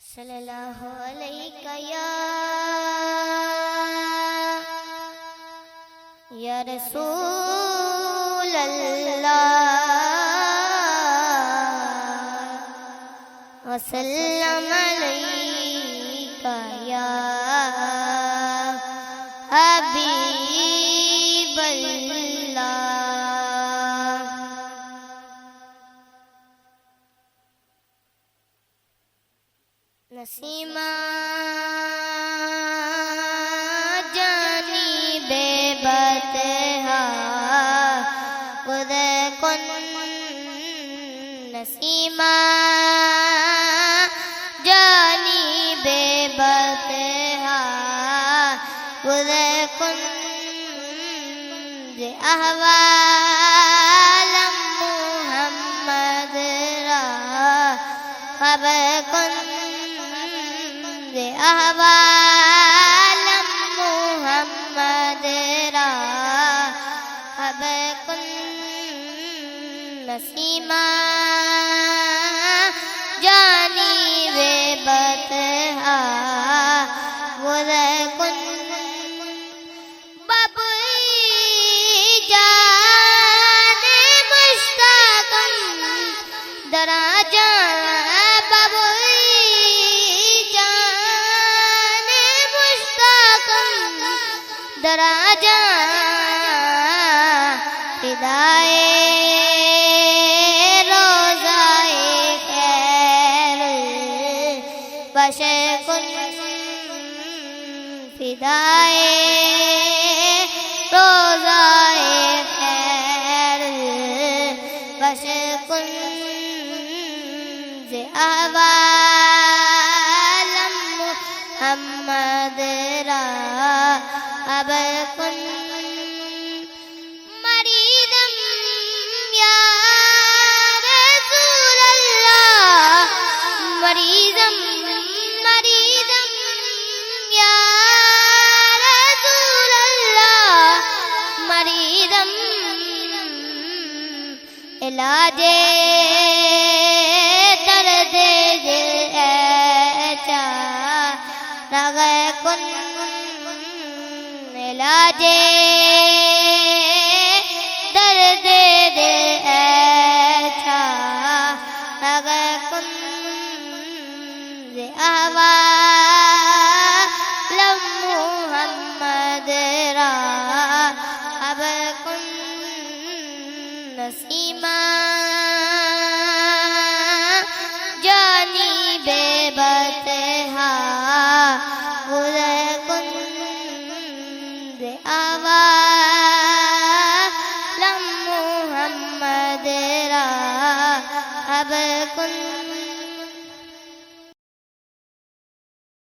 صلی اللہ علیہ یا رسول اللہ وسلم علیک یا حبیب اللہ. نسیمہ جانی بے بتہا خود کن نسیمہ جانی بے بتہا خود کن احوال محمد را خبر کن احوال محمد را خبر کن نسیمہ جانی بے بتہا خود کن بابوی جان مشتاقم درا جان دراجہ فدائے روضائے خیر بشر کن فدائے روضائے خیر بشر کن احوال محمد را خبر کن مریضم یا رسول اللہ مریضم یا رسول اللہ مریضم علاج درد دل چارہ کن علاج درد دل چارہ کن احوال محمد را خبر کن نسیمہ جانی بے بتہا خود کن احوال محمد را خبر کن